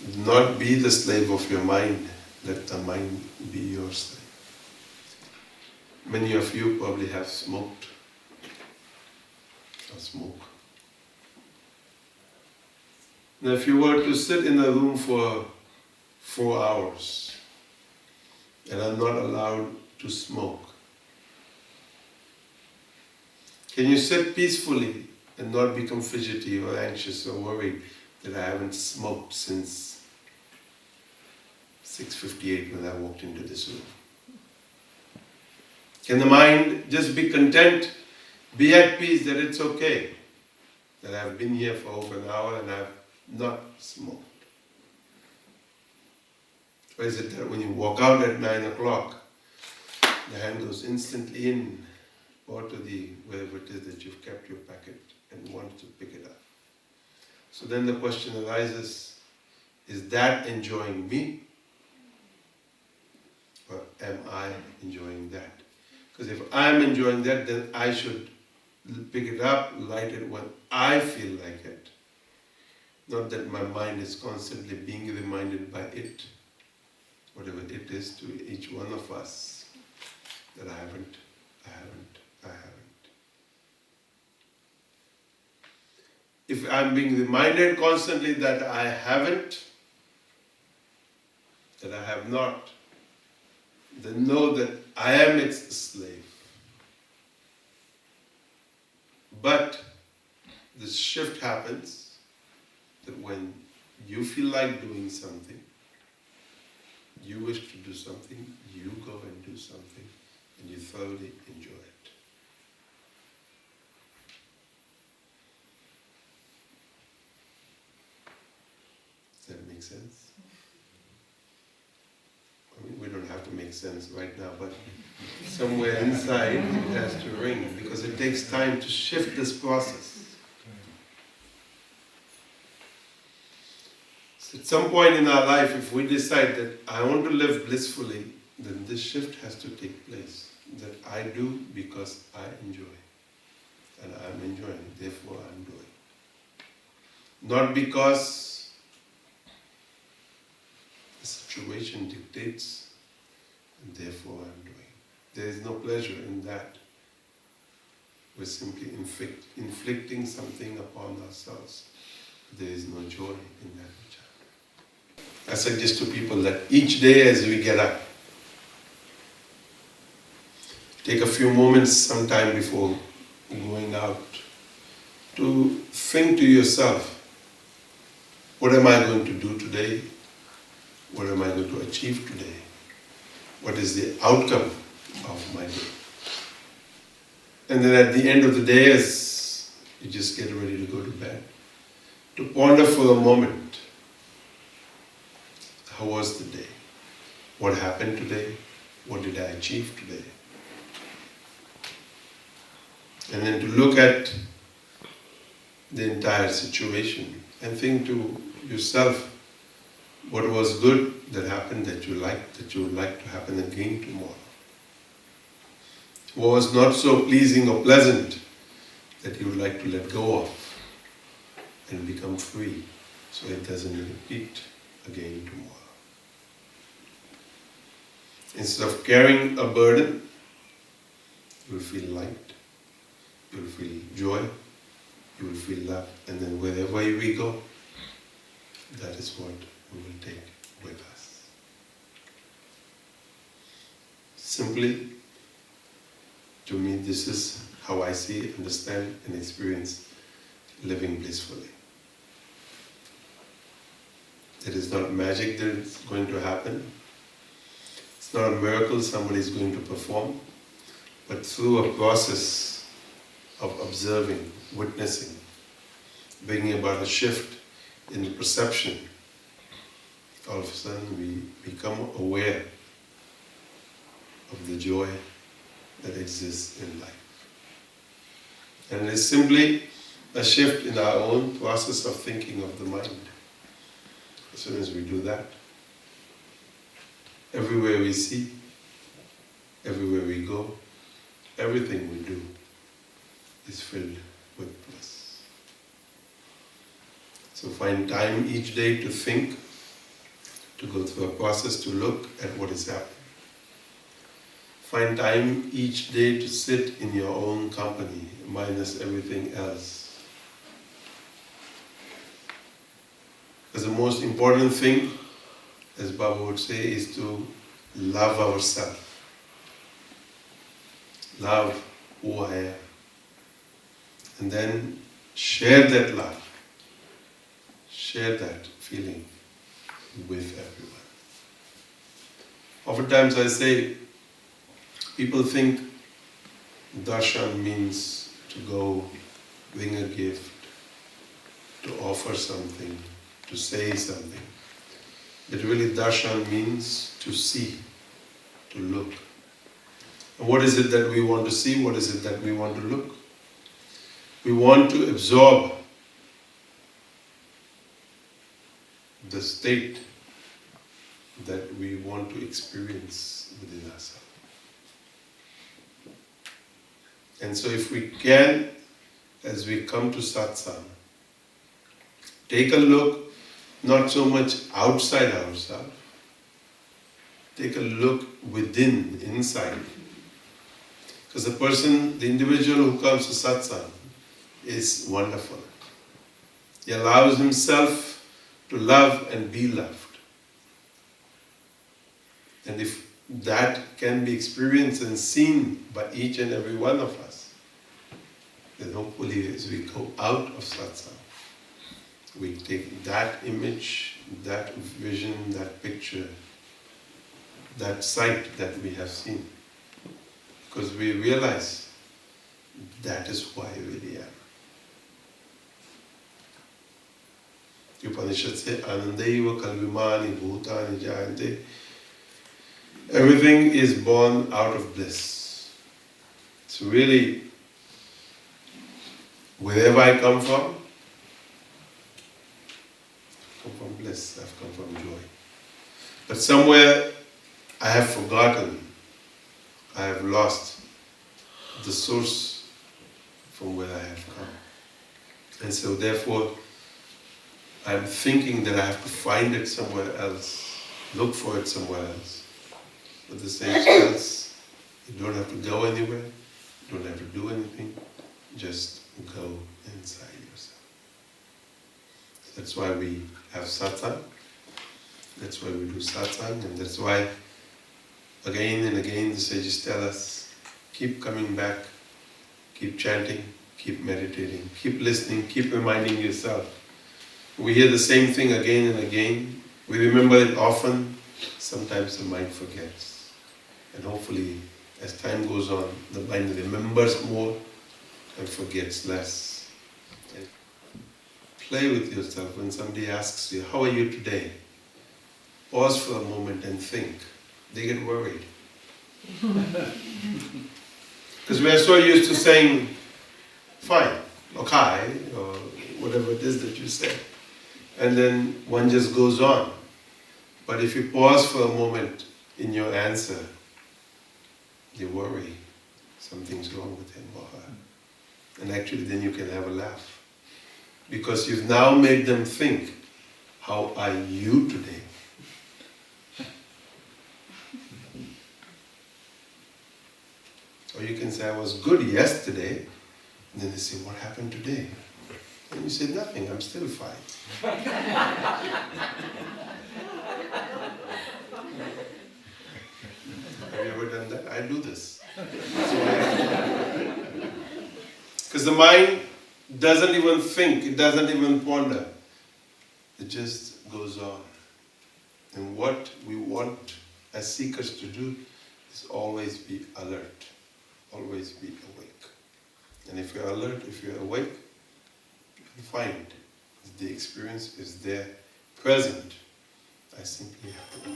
Do not be the slave of your mind. Let the mind be your slave. Many of you probably have smoked or smoke. Now, if you were to sit in a room for 4 hours and are not allowed to smoke, can you sit peacefully and not become fidgety or anxious or worried that I haven't smoked since 6:58 when I walked into this room? Can the mind just be content, be at peace that it's okay, that I've been here for over an hour and I've not smoked? Or is it that when you walk out at 9 o'clock, the hand goes instantly in or to the wherever it is that you've kept your packet and wants to pick it up? So then the question arises, is that enjoying me? Or am I enjoying that? Because if I'm enjoying that, then I should pick it up, light it when I feel like it. Not that my mind is constantly being reminded by it, whatever it is to each one of us, that I haven't. If I'm being reminded constantly that I haven't, that I have not, then know that I am its slave. But this shift happens that when you feel like doing something, you wish to do something, you go and do something, and you thoroughly enjoy it. Does that make sense? I mean, we don't have to make sense right now, but somewhere inside it has to ring, because it takes time to shift this process. So at some point in our life, if we decide that I want to live blissfully, then this shift has to take place. That I do because I enjoy. And I'm enjoying, therefore I'm doing. Not because the situation dictates, and therefore I'm doing. There is no pleasure in that. We're simply inflicting something upon ourselves. There is no joy in that. I suggest to people that each day as we get up, take a few moments sometime before going out to think to yourself, what am I going to do today? What am I going to achieve today? What is the outcome of my day? And then at the end of the day, as you just get ready to go to bed, to ponder for a moment, how was the day? What happened today? What did I achieve today? And then to look at the entire situation and think to yourself, what was good that happened that you would like to happen again tomorrow? What was not so pleasing or pleasant that you would like to let go of and become free so it doesn't repeat again tomorrow? Instead of carrying a burden, you will feel light, you will feel joy, you will feel love, and then wherever we go, that is what we will take with us. Simply, to me, this is how I see, understand, and experience living blissfully. It is not magic that is going to happen. It's not a miracle somebody is going to perform, but through a process of observing, witnessing, bringing about a shift in the perception, all of a sudden we become aware of the joy that exists in life. And it's simply a shift in our own process of thinking of the mind. As soon as we do that, everywhere we see, everywhere we go, everything we do is filled with bliss. So find time each day to think to go through a process to look at what is happening. Find time each day to sit in your own company, minus everything else. Because the most important thing, as Baba would say, is to love ourselves. Love who I am. And then share that love, share that feeling with everyone. Oftentimes I say, people think darshan means to go bring a gift, to offer something, to say something. But really darshan means to see, to look. And what is it that we want to see? What is it that we want to look? We want to absorb the state that we want to experience within ourselves. And so if we can, as we come to satsang, take a look not so much outside ourselves, take a look within, inside. Because the person, the individual who comes to satsang is wonderful. He allows himself to love and be loved. And if that can be experienced and seen by each and every one of us, then hopefully as we go out of satsang, we take that image, that vision, that picture, that sight that we have seen. Because we realize that is who I really am. The Upanishad says, Anandaiva kalvimani bhutani jayante. Everything is born out of bliss. So really, wherever I come from bliss, I've come from joy. But somewhere I have forgotten, I have lost the source from where I have come. And so therefore, I'm thinking that I have to find it somewhere else, look for it somewhere else. But the sage tells, you don't have to go anywhere, you don't have to do anything, just go inside yourself. That's why we have satsang, that's why we do satsang, and that's why again and again the sages tell us, keep coming back, keep chanting, keep meditating, keep listening, keep reminding yourself. We hear the same thing again and again, we remember it often, sometimes the mind forgets. And hopefully, as time goes on, the mind remembers more and forgets less. And play with yourself when somebody asks you, how are you today? Pause for a moment and think. They get worried. Because we are so used to saying, fine, okay, or whatever it is that you say. And then one just goes on. But if you pause for a moment in your answer, you worry something's wrong with him or her. And actually then you can have a laugh. Because you've now made them think, how are you today? Or you can say, I was good yesterday. And then they say, what happened today? And you say, nothing, I'm still fine. Have you ever done that? I do this. Because the mind doesn't even think, it doesn't even ponder. It just goes on. And what we want as seekers to do is always be alert, always be awake. And if you're alert, if you're awake, you find the experience is there, present. I simply have to